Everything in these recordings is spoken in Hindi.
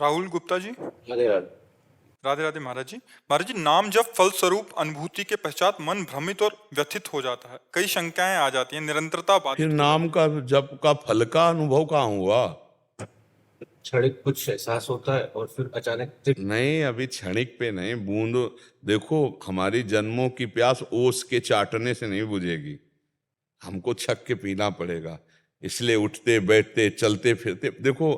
राहुल गुप्ता जी। अरे यार, राधे राधे महाराज जी। महाराज जी, नाम जब फल स्वरूप अनुभूति के पश्चात मन भ्रमित और व्यथित हो जाता है, कई शंकाएं आ जाती हैं, निरंतरता फिर बाधित हो नाम का जप का फल का अनुभव कहाँ हुआ? क्षणिक कुछ एहसास होता है और फिर अचानक नहीं, अभी क्षणिक पे नहीं, बूंद। देखो, हमारी जन्मों की प्यास ओस के चाटने से नहीं बुझेगी, हमको छक के पीना पड़ेगा। इसलिए उठते बैठते चलते फिरते देखो,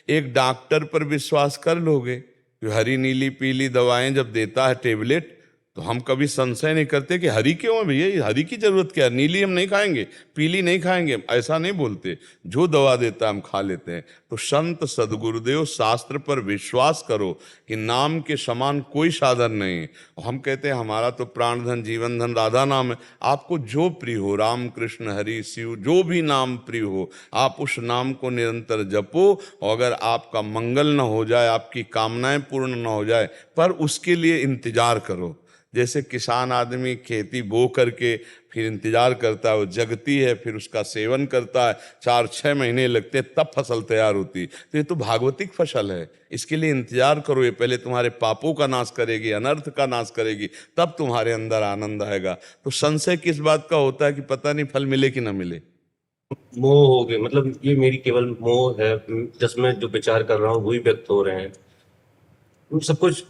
एक डॉक्टर पर विश्वास कर लोगे कि हरी नीली पीली दवाएं जब देता है टेबलेट, तो हम कभी संशय नहीं करते कि हरी क्यों है भैया, ये हरी की जरूरत क्या है, नीली हम नहीं खाएंगे, पीली नहीं खाएंगे, ऐसा नहीं बोलते। जो दवा देता है हम खा लेते हैं। तो संत सदगुरुदेव शास्त्र पर विश्वास करो कि नाम के समान कोई साधन नहीं है। हम कहते हैं हमारा तो प्राण धन जीवन धन राधा नाम है। आपको जो प्रिय हो, राम कृष्ण हरि शिव, जो भी नाम प्रिय हो, आप उस नाम को निरंतर जपो। और अगर आपका मंगल न हो जाए, आपकी कामनाएं पूर्ण न हो जाए, पर उसके लिए इंतजार करो। जैसे किसान आदमी खेती बो करके फिर इंतजार करता है, वो जगती है, फिर उसका सेवन करता है, 4-6 महीने लगते हैं, तब फसल तैयार होती। तो ये तो भागवतिक फसल है, इसके लिए इंतजार करो। ये पहले तुम्हारे पापों का नाश करेगी, अनर्थ का नाश करेगी, तब तुम्हारे अंदर आनंद आएगा। तो संशय किस बात का होता है कि पता नहीं फल मिले कि ना मिले। मोह हो गए, मतलब ये मेरी केवल मोह है, जिसमें जो विचार कर रहा हूँ वही व्यक्त हो रहे हैं, सब कुछ।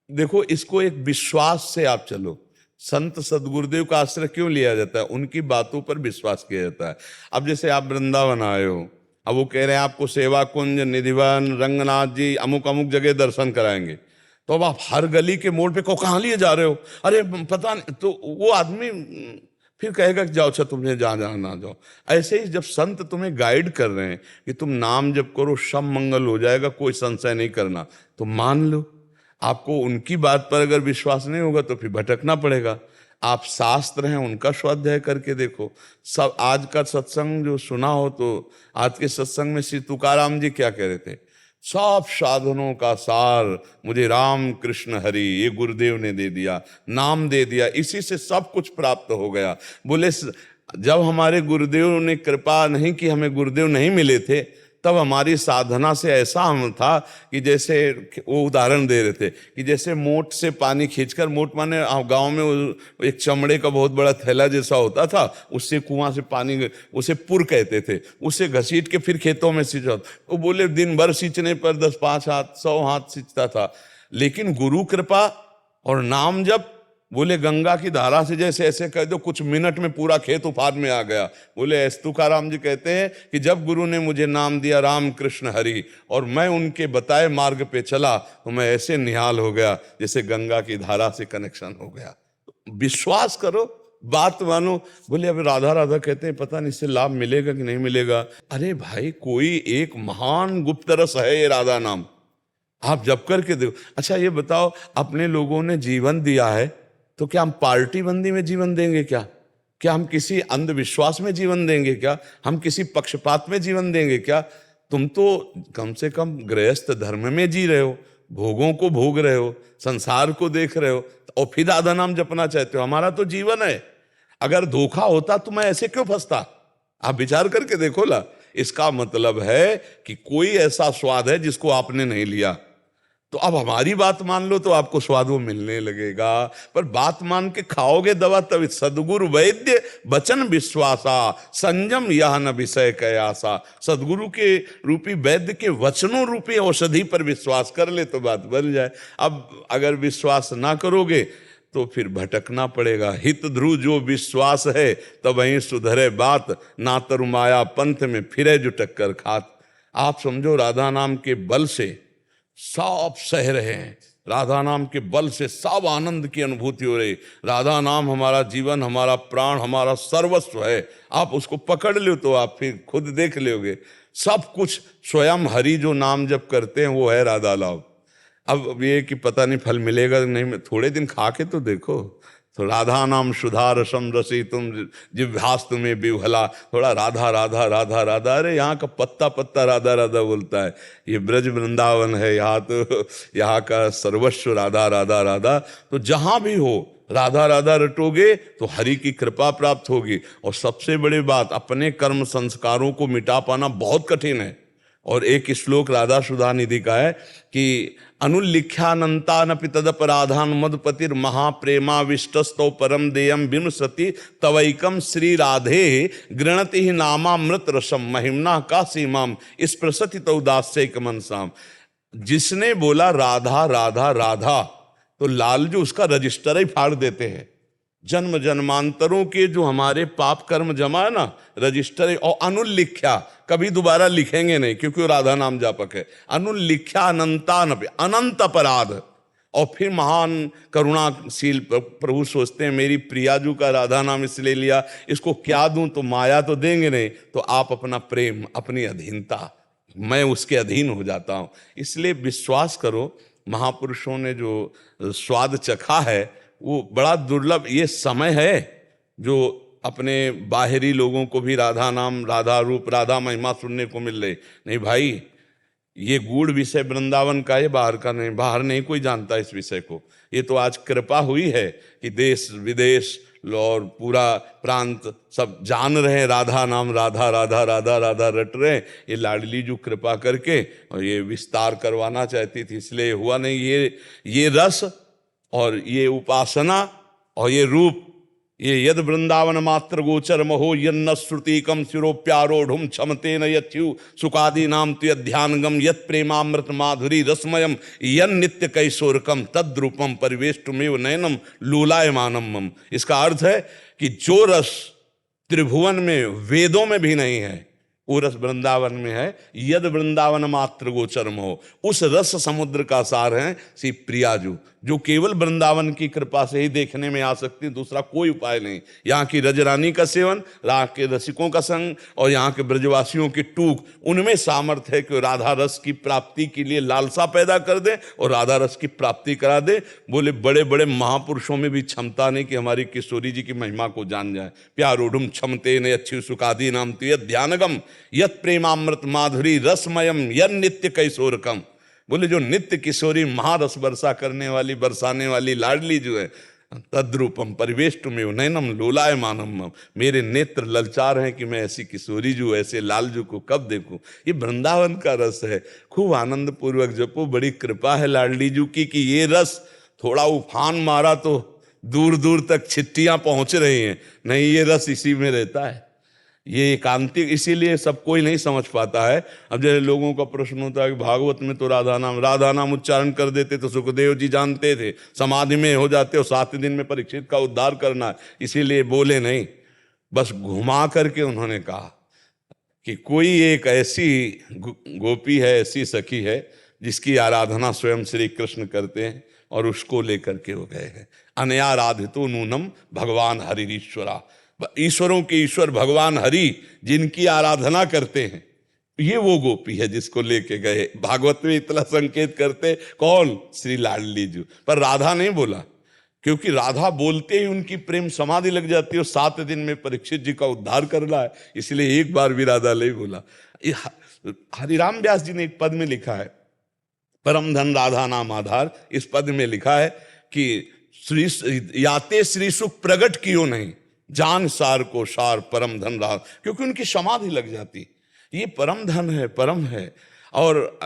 देखो, इसको एक विश्वास से आप चलो। संत सदगुरुदेव का आश्रय क्यों लिया जाता है? उनकी बातों पर विश्वास किया जाता है। अब जैसे आप वृंदावन आए हो, अब वो कह रहे हैं आपको सेवा कुंज, निधिवन, रंगनाथ जी अमुक अमुक जगह दर्शन कराएंगे, तो अब आप हर गली के मोड़ पे को कहाँ लिए जा रहे हो, अरे पता नहीं, तो वो आदमी फिर कहेगा कि जाओ, अच्छा तुम्हें जहाँ जहाँ ना जाओ। ऐसे ही जब संत तुम्हें गाइड कर रहे हैं कि तुम नाम जप करो, सब मंगल हो जाएगा, कोई संशय नहीं करना, तो मान लो। आपको उनकी बात पर अगर विश्वास नहीं होगा तो फिर भटकना पड़ेगा। आप शास्त्र हैं, उनका स्वाध्याय करके देखो। सब आज का सत्संग जो सुना हो, तो आज के सत्संग में श्री तुकाराम जी क्या कह रहे थे? सब साधनों का सार मुझे राम कृष्ण हरि, ये गुरुदेव ने दे दिया, नाम दे दिया, इसी से सब कुछ प्राप्त हो गया। बोले जब हमारे गुरुदेव ने कृपा नहीं की, हमें गुरुदेव नहीं मिले थे, तब हमारी साधना से ऐसा हम था कि जैसे वो उदाहरण दे रहे थे कि जैसे मोट से पानी खींचकर, मोट माने गांव में एक चमड़े का बहुत बड़ा थैला जैसा होता था, उससे कुआं से पानी, उसे पुर कहते थे, उसे घसीट के फिर खेतों में सींचा। वो बोले दिन भर सींचने पर 10-5 हाथ 100 हाथ सींचता था। लेकिन गुरु कृपा और नाम जब, बोले गंगा की धारा से जैसे ऐसे कह दो, कुछ मिनट में पूरा खेत उफान में आ गया। बोले तुकाराम जी कहते हैं कि जब गुरु ने मुझे नाम दिया राम कृष्ण हरि, और मैं उनके बताए मार्ग पे चला, तो मैं ऐसे निहाल हो गया जैसे गंगा की धारा से कनेक्शन हो गया। विश्वास करो, बात मानो। बोले अब राधा राधा कहते हैं, पता नहीं इससे लाभ मिलेगा कि नहीं मिलेगा। अरे भाई, कोई एक महान गुप्त रस है ये राधा नाम, आप जप करके देखो। अच्छा ये बताओ, अपने लोगों ने जीवन दिया है, तो क्या हम पार्टी बंदी में जीवन देंगे क्या? क्या हम किसी अंधविश्वास में जीवन देंगे क्या? हम किसी पक्षपात में जीवन देंगे क्या? तुम तो कम से कम गृहस्थ धर्म में जी रहे हो, भोगों को भोग रहे हो, संसार को देख रहे हो, और फिर राधा नाम जपना चाहते हो। हमारा तो जीवन है। अगर धोखा होता तो मैं ऐसे क्यों फंसता? आप विचार करके देखो ला। इसका मतलब है कि कोई ऐसा स्वाद है जिसको आपने नहीं लिया। तो अब हमारी बात मान लो तो आपको स्वाद वो मिलने लगेगा। पर बात मान के खाओगे दवा तब। सदगुरु वैद्य वचन विश्वासा, संयम यह न विषय कयासा। सदगुरु के रूपी वैद्य के वचनों रूपी औषधि पर विश्वास कर ले तो बात बन जाए। अब अगर विश्वास ना करोगे तो फिर भटकना पड़ेगा। हित ध्रुव जो विश्वास है, तब वहीं सुधरे बात, ना तरु माया पंथ में फिरे जो टक्कर खात। आप समझो, राधा नाम के बल से सब सह रहे हैं, राधा नाम के बल से सब आनंद की अनुभूति हो रही। राधा नाम हमारा जीवन, हमारा प्राण, हमारा सर्वस्व है। आप उसको पकड़ लो तो आप फिर खुद देख लोगे, सब कुछ स्वयं हरि जो नाम जप करते हैं वो है राधा लाभ। अब ये कि पता नहीं फल मिलेगा नहीं, थोड़े दिन खा के तो देखो। तो राधा नाम सुधा रसम रसी तुम जिह्वास तुम्हें विह्वला। थोड़ा राधा राधा राधा राधा, अरे यहाँ का पत्ता पत्ता राधा राधा बोलता है। ये ब्रज वृंदावन है, यहाँ तो यहाँ का सर्वस्व राधा राधा राधा। तो जहाँ भी हो राधा राधा रटोगे तो हरि की कृपा प्राप्त होगी। और सबसे बड़ी बात, अपने कर्म संस्कारों को मिटा पाना बहुत कठिन है, और एक श्लोक राधा सुधा निधि का है कि अनुल्लिख्यानंता नपि तदपराधान मदपतिर महाप्रेमाविष्टस्तौ परम देयम विनुसति तवैकम श्री राधे गृणति ही नामामृत रसम महिमना का सीमाम इस प्रसति तौदास्यक मनसाम। जिसने बोला राधा राधा राधा तो लालजू उसका रजिस्टर ही फाड़ देते हैं। जन्म जन्मांतरों के जो हमारे पाप कर्म जमा है ना, रजिस्टर, और अनुल्लिख्या कभी दोबारा लिखेंगे नहीं क्योंकि वो राधा नाम जापक है। अनुल्लिख्या अनंतान, अनंत अपराध। और फिर महान करुणाशील प्रभु सोचते हैं मेरी प्रियाजू का राधा नाम इसलिए लिया, इसको क्या दूं, तो माया तो देंगे नहीं, तो आप अपना प्रेम, अपनी अधीनता, मैं उसके अधीन हो जाता हूं। इसलिए विश्वास करो, महापुरुषों ने जो स्वाद चखा है वो बड़ा दुर्लभ। ये समय है जो अपने बाहरी लोगों को भी राधा नाम, राधा रूप, राधा महिमा सुनने को मिल रही। नहीं भाई, ये गूढ़ विषय वृंदावन का है, बाहर का नहीं। बाहर नहीं कोई जानता इस विषय को। ये तो आज कृपा हुई है कि देश विदेश और पूरा प्रांत सब जान रहे हैं राधा नाम, राधा राधा राधा राधा रट रहे हैं। ये लाडली जो कृपा करके और ये विस्तार करवाना चाहती थी, इसलिए हुआ नहीं। ये रस और ये उपासना और ये रूप, ये यद वृंदावन मात्र गोचर महो यन्न श्रुतिकम शिरोप्यारोढ़ क्षमते न यथ्यु सुखादि नाम ध्यानगम यत प्रेमामृत माधुरी रसमयम यन नित्य कैशोरकम तद्रूपम परिवेष्टुमेव नयनम लूलायमानम मम। इसका अर्थ है कि जो रस त्रिभुवन में, वेदों में भी नहीं है, वो रस वृंदावन में है। यद वृंदावन मात्र गोचरम हो, उस रस समुद्र का सार है श्री प्रियाजू, जो केवल वृंदावन की कृपा से ही देखने में आ सकती, दूसरा कोई उपाय नहीं। यहाँ की रजरानी का सेवन, यहाँ के रसिकों का संग और यहाँ के ब्रजवासियों की टूक, उनमें सामर्थ्य है कि राधा रस की प्राप्ति के लिए लालसा पैदा कर दे और राधा रस की प्राप्ति करा दे। बोले बड़े बड़े महापुरुषों में भी क्षमता नहीं कि हमारी किशोरी जी की महिमा को जान जाए। प्यारोढ़ क्षमते न अच्छी सुखादि नाम ध्यानगम यत प्रेमामृत माधुरी रसमयम यन नित्य कैशोरकम। बोले जो नित्य किशोरी महारस वर्षा करने वाली, बरसाने वाली लाडली जो है, तद्रूपम परिवेष्टुमेव नयनम लोलायमानम, मेरे नेत्र ललचार हैं कि मैं ऐसी किशोरी जू, ऐसे लालजू को कब देखूं। ये वृंदावन का रस है। खूब आनंद पूर्वक जपो। बड़ी कृपा है लाडली जू की कि ये रस थोड़ा उफान मारा तो दूर दूर तक छिट्टियां पहुंच रही हैं। नहीं, ये रस इसी में रहता है। ये एकांतिक, इसीलिए सब कोई नहीं समझ पाता है। अब जैसे लोगों का प्रश्न होता है कि भागवत में तो राधा नाम उच्चारण कर देते तो सुखदेव जी जानते थे, समाधि में हो जाते और 7 दिन में परीक्षित का उद्धार करना है, इसीलिए बोले नहीं। बस घुमा करके उन्होंने कहा कि कोई एक ऐसी गोपी है, ऐसी सखी है जिसकी आराधना स्वयं श्री कृष्ण करते हैं और उसको लेकर के हो गए हैं। अनयाराधितो नूनम भगवान हरिरीश्वरा, ईश्वरों के ईश्वर भगवान हरि जिनकी आराधना करते हैं, ये वो गोपी है जिसको लेके गए। भागवत में इतना संकेत करते कौन? श्री लाडली जी। पर राधा नहीं बोला, क्योंकि राधा बोलते ही उनकी प्रेम समाधि लग जाती है और 7 दिन में परीक्षित जी का उद्धार करना है, इसलिए एक बार भी राधा नहीं बोला। हरिराम व्यास जी ने एक पद में लिखा है, परम धन राधा नाम आधार। इस पद में लिखा है कि श्री याते श्री सुख प्रगट कियो नहीं, जान सार को सार परम धन रहा, क्योंकि उनकी समाधि लग जाती। ये परम धन है, परम है। और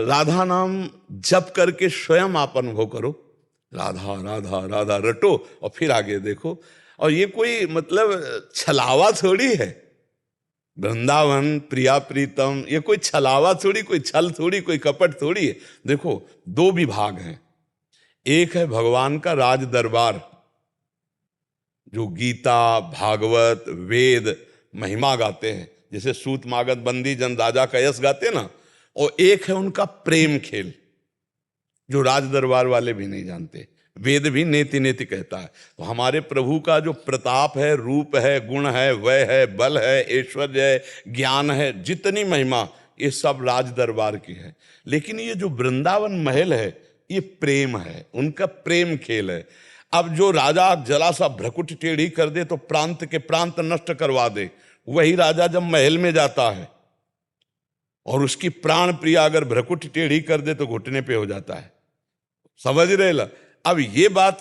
राधा नाम जप करके स्वयं आप अनुभव करो, राधा राधा राधा रटो और फिर आगे देखो। और ये कोई मतलब छलावा थोड़ी है। वृंदावन प्रिया प्रीतम, ये कोई छलावा थोड़ी, कोई छल थोड़ी, कोई कपट थोड़ी है। देखो 2 विभाग हैं। एक है भगवान का राज दरबार, जो गीता, भागवत, वेद महिमा गाते हैं, जैसे सूत मागध बंदी जन राजा का यश गाते ना। और एक है उनका प्रेम खेल, जो राज दरबार वाले भी नहीं जानते। वेद भी नेति नेति कहता है। तो हमारे प्रभु का जो प्रताप है, रूप है, गुण है, वय है, बल है, ऐश्वर्य है, ज्ञान है, जितनी महिमा, ये सब राज दरबार की है। लेकिन ये जो वृंदावन महल है, ये प्रेम है, उनका प्रेम खेल है। अब जो राजा जला सा भ्रकुट टेढ़ी कर दे तो प्रांत के प्रांत नष्ट करवा दे, वही राजा जब महल में जाता है और उसकी प्राण प्रिया अगर भ्रकुट टेढ़ी कर दे तो घुटने पे हो जाता है। समझ रहे ला? अब ये बात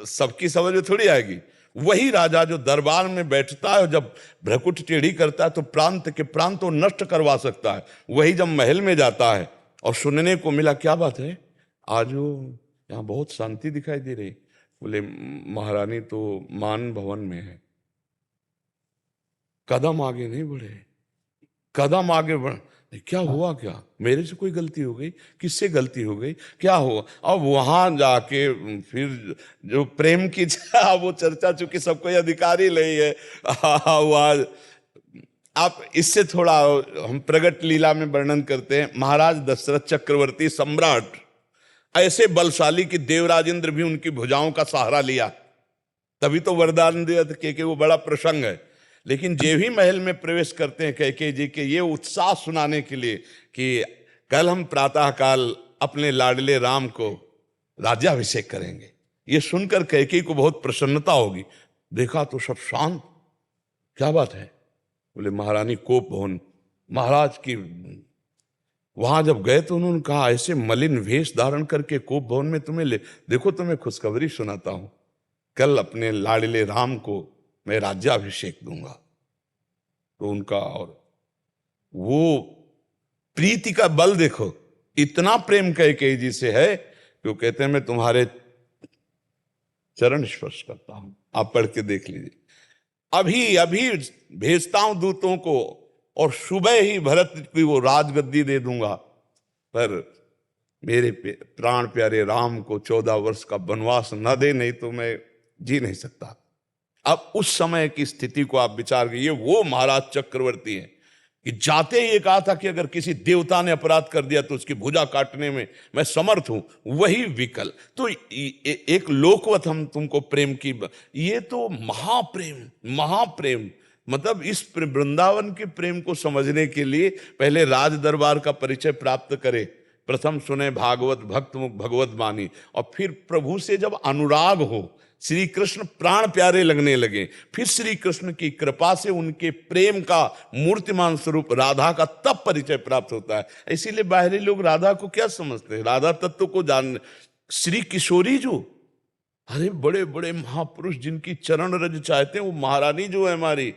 सबकी समझ में थोड़ी आएगी। वही राजा जो दरबार में बैठता है, जब भ्रकुट टेढ़ी करता है तो प्रांत के प्रांत को नष्ट करवा सकता है, वही जब महल में जाता है और सुनने को मिला, क्या बात है आज वो यहाँ बहुत शांति दिखाई दे रही, बोले महारानी तो मान भवन में है। कदम आगे नहीं बढ़े, कदम आगे बढ़, क्या हुआ, क्या मेरे से कोई गलती हो गई, किससे गलती हो गई, क्या हुआ? अब वहां जाके फिर जो प्रेम की वो चर्चा, चूंकि सबको अधिकार ही नहीं है, वहां आप इससे थोड़ा हम प्रगट लीला में वर्णन करते हैं। महाराज दशरथ चक्रवर्ती सम्राट ऐसे बलशाली कि देवराज इंद्र भी उनकी भुजाओं का सहारा लिया, तभी तो वरदान दिया था कि वो बड़ा प्रसंग है। लेकिन जे भी महल में प्रवेश करते हैं कैकेयी जी के ये उत्साह सुनाने के लिए कि कल हम प्रातःकाल अपने लाडले राम को राज्याभिषेक करेंगे, ये सुनकर कैकेयी को बहुत प्रसन्नता होगी। देखा तो सब शांत, क्या बात है? बोले महारानी कोप भवन, महाराज की वहां जब गए तो उन्होंने कहा ऐसे मलिन वेश धारण करके कोप भवन में तुम्हें ले, देखो तुम्हें खुशखबरी सुनाता हूं, कल अपने लाडले राम को मैं राज्याभिषेक दूंगा। तो उनका और वो प्रीति का बल देखो, इतना प्रेम कैकेयी जी से है कि वो कहते हैं मैं तुम्हारे चरण स्पर्श करता हूं, आप पढ़ के देख लीजिए। अभी अभी भेजता हूं दूतों को और सुबह ही भरत की वो राजगद्दी दे दूंगा, पर मेरे प्राण प्यारे राम को 14 वर्ष का वनवास न दे, नहीं तो मैं जी नहीं सकता। अब उस समय की स्थिति को आप विचार कीजिए। वो महाराज चक्रवर्ती हैं कि जाते ही ये कहा था कि अगर किसी देवता ने अपराध कर दिया तो उसकी भुजा काटने में मैं समर्थ हूं, वही विकल। तो एक लोकवत हम तुमको प्रेम की, ये तो महाप्रेम, महाप्रेम। मतलब इस वृंदावन के प्रेम को समझने के लिए पहले राज दरबार का परिचय प्राप्त करे, प्रथम सुने भागवत भक्त मुख भगवत वाणी, और फिर प्रभु से जब अनुराग हो, श्री कृष्ण प्राण प्यारे लगने लगे, फिर श्री कृष्ण की कृपा से उनके प्रेम का मूर्तिमान स्वरूप राधा का तब परिचय प्राप्त होता है। इसीलिए बाहरी लोग राधा को क्या समझते हैं, राधा तत्व को जानने, श्री किशोरी जो, अरे बड़े बड़े महापुरुष जिनकी चरण रज चाहते हैं, वो महारानी जो है हमारी,